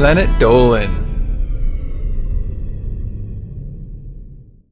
Planet Dolan.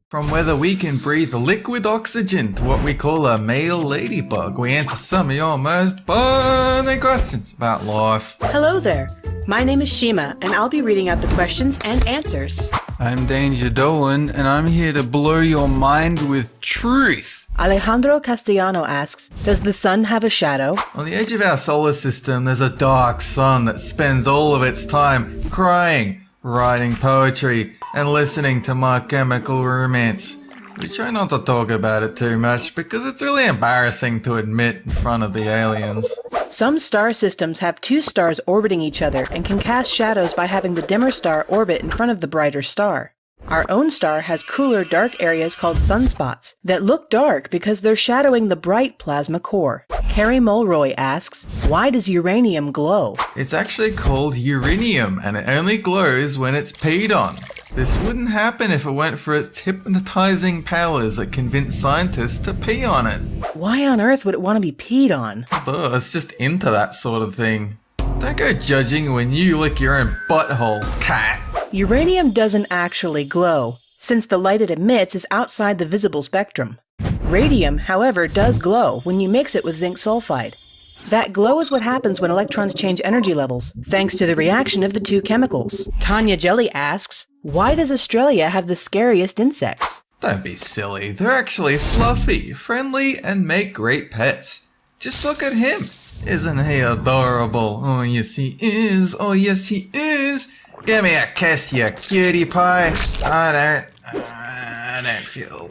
From whether we can breathe liquid oxygen to what we call a male ladybug, we answer some of your most burning questions about life. Hello there. My name is Shima, and I'll be reading out the questions and answers. I'm Danger Dolan, and I'm here to blow your mind with truth. Alejandro Castellano asks, does the sun have a shadow? On the edge of our solar system, there's a dark sun that spends all of its time crying, writing poetry, and listening to My Chemical Romance. We try not to talk about it too much because it's really embarrassing to admit in front of the aliens. Some star systems have two stars orbiting each other and can cast shadows by having the dimmer star orbit in front of the brighter star. Our own star has cooler, dark areas called sunspots that look dark because they're shadowing the bright plasma core. Carrie Mulroy asks, why does uranium glow? It's actually called uranium, and it only glows when it's peed on. This wouldn't happen if it weren't for its hypnotizing powers that convince scientists to pee on it. Why on earth would it want to be peed on? Duh, it's just into that sort of thing. Don't go judging when you lick your own butthole, cat. Uranium doesn't actually glow, since the light it emits is outside the visible spectrum. Radium, however, does glow when you mix it with zinc sulfide. That glow is what happens when electrons change energy levels, thanks to the reaction of the two chemicals. Tanya Jelly asks, why does Australia have the scariest insects? Don't be silly. They're actually fluffy, friendly, and make great pets. Just look at him. Isn't he adorable? Oh yes he is. Oh yes he is. Give me a kiss, you cutie pie. I don't feel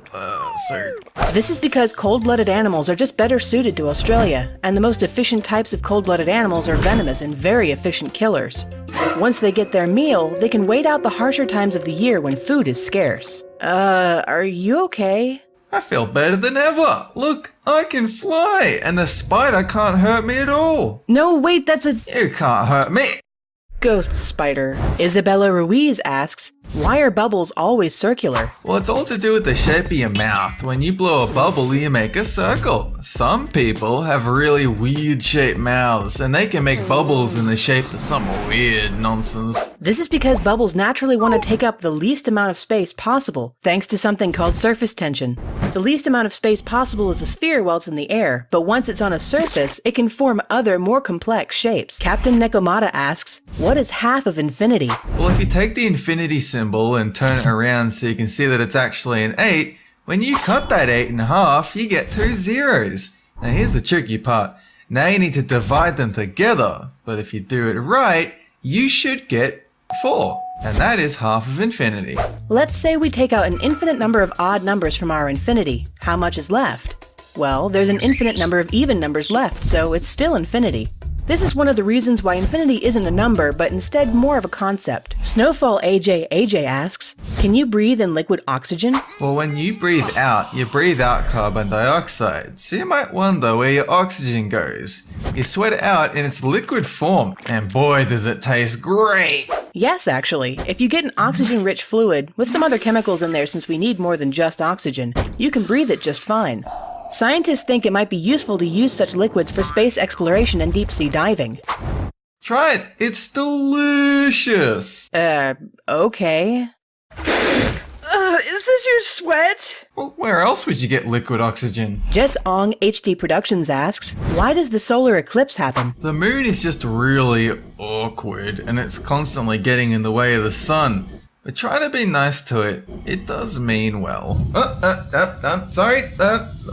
so. This is because cold-blooded animals are just better suited to Australia, and the most efficient types of cold-blooded animals are venomous and very efficient killers. Once they get their meal, they can wait out the harsher times of the year when food is scarce. Are you okay? I feel better than ever. Look, I can fly, and the spider can't hurt me at all. No, wait, that's a... You can't hurt me. Ghost spider. Isabella Ruiz asks, why are bubbles always circular? Well, it's all to do with the shape of your mouth. When you blow a bubble, you make a circle. Some people have really weird shaped mouths, and they can make bubbles in the shape of some weird nonsense. This is because bubbles naturally want to take up the least amount of space possible, thanks to something called surface tension. The least amount of space possible is a sphere while it's in the air, but once it's on a surface, it can form other, more complex shapes. Captain Nekomata asks, what is half of infinity? Well, if you take the infinity symbol and turn it around so you can see that it's actually an 8, when you cut that 8 in half, you get 2 zeros. Now here's the tricky part. Now you need to divide them together, but if you do it right, you should get 4, and that is half of infinity. Let's say we take out an infinite number of odd numbers from our infinity. How much is left? Well, there's an infinite number of even numbers left, so it's still infinity. This is one of the reasons why infinity isn't a number, but instead more of a concept. Snowfall AJ asks, can you breathe in liquid oxygen? Well, when you breathe out carbon dioxide. So you might wonder where your oxygen goes. You sweat it out in its liquid form, and boy does it taste great! Yes, actually. If you get an oxygen-rich fluid, with some other chemicals in there since we need more than just oxygen, you can breathe it just fine. Scientists think it might be useful to use such liquids for space exploration and deep-sea diving. Try it! It's delicious! Okay. Is this your sweat? Well, where else would you get liquid oxygen? Jess Ong HD Productions asks, why does the solar eclipse happen? The moon is just really awkward, and it's constantly getting in the way of the sun. But try to be nice to it. It does mean well. Sorry.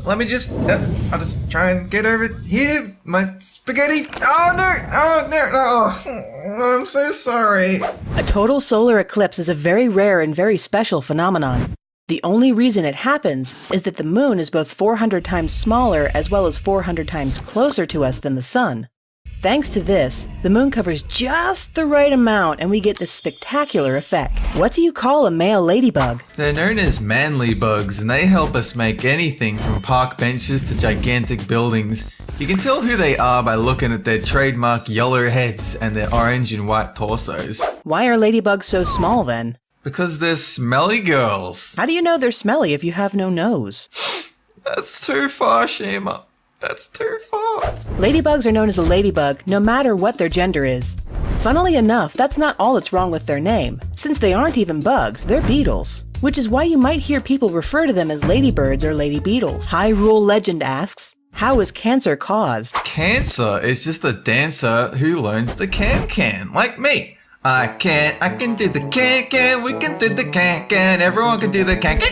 Let me just... I'll just try and get over here. My spaghetti. Oh, no. Oh, I'm so sorry. A total solar eclipse is a very rare and very special phenomenon. The only reason it happens is that the moon is both 400 times smaller as well as 400 times closer to us than the sun. Thanks to this, the moon covers just the right amount and we get this spectacular effect. What do you call a male ladybug? They're known as manly bugs, and they help us make anything from park benches to gigantic buildings. You can tell who they are by looking at their trademark yellow heads and their orange and white torsos. Why are ladybugs so small then? Because they're smelly girls. How do you know they're smelly if you have no nose? That's too far, Shima. That's too far. Ladybugs are known as a ladybug no matter what their gender is. Funnily enough, that's not all that's wrong with their name. Since they aren't even bugs, they're beetles. Which is why you might hear people refer to them as ladybirds or lady beetles. Hyrule Legend asks, how is cancer caused? Cancer is just a dancer who learns the can, like me. I can do the can, we can do the can, everyone can do the cancer.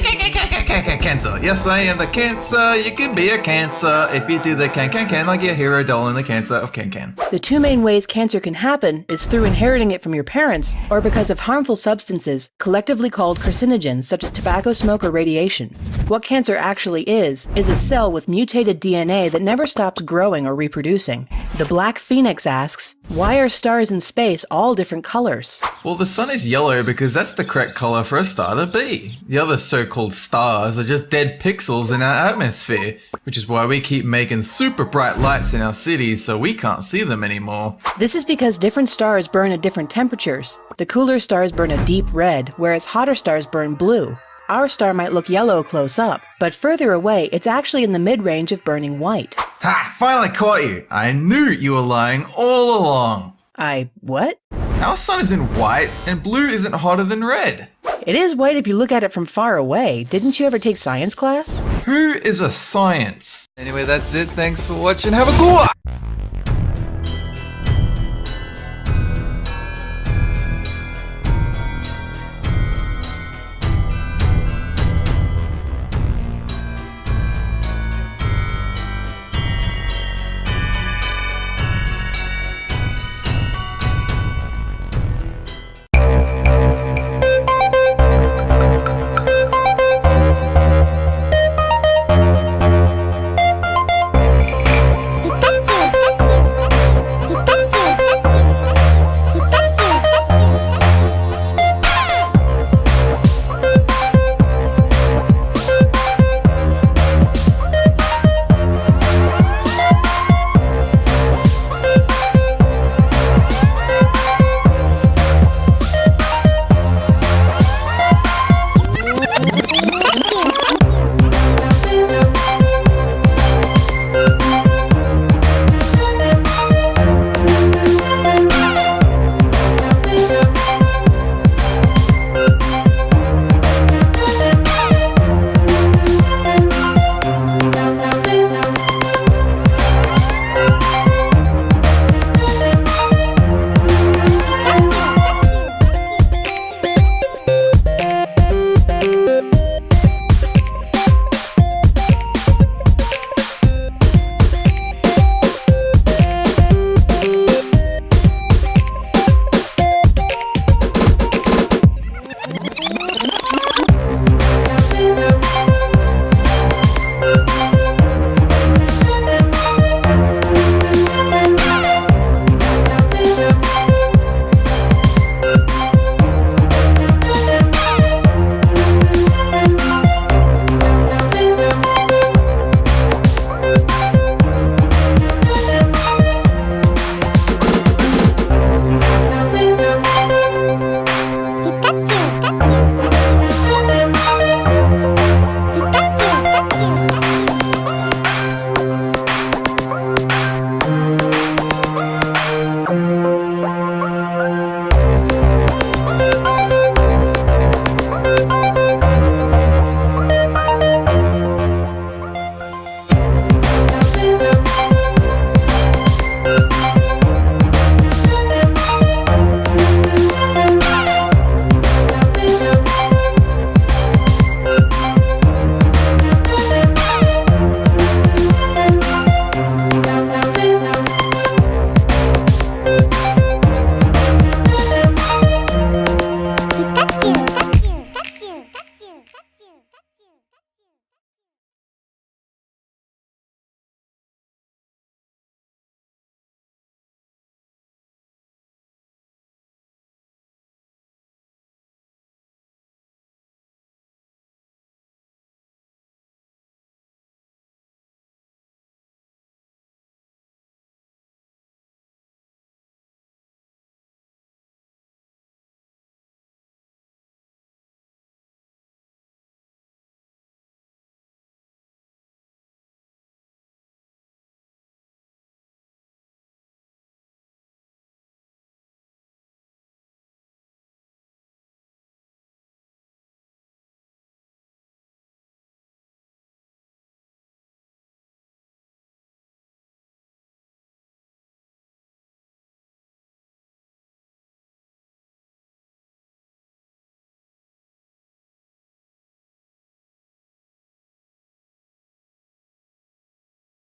Yes, I am the cancer, you can be a cancer if you do the can, like your hero Dolan, the cancer of can. The two main ways cancer can happen is through inheriting it from your parents or because of harmful substances, collectively called carcinogens, such as tobacco smoke or radiation. What cancer actually is a cell with mutated DNA that never stops growing or reproducing. The Black Phoenix asks, why are stars in space all different colors? Well, the sun is yellow because that's the correct color for a star to be. The other so-called stars are just dead pixels in our atmosphere, which is why we keep making super bright lights in our cities so we can't see them anymore. This is because different stars burn at different temperatures. The cooler stars burn a deep red, whereas hotter stars burn blue. Our star might look yellow close up, but further away, it's actually in the mid-range of burning white. Ha! Finally caught you! I knew you were lying all along! What? Our sun isn't white, and blue isn't hotter than red. It is white if you look at it from far away. Didn't you ever take science class? Who is a science? Anyway, that's it. Thanks for watching. Have a good one!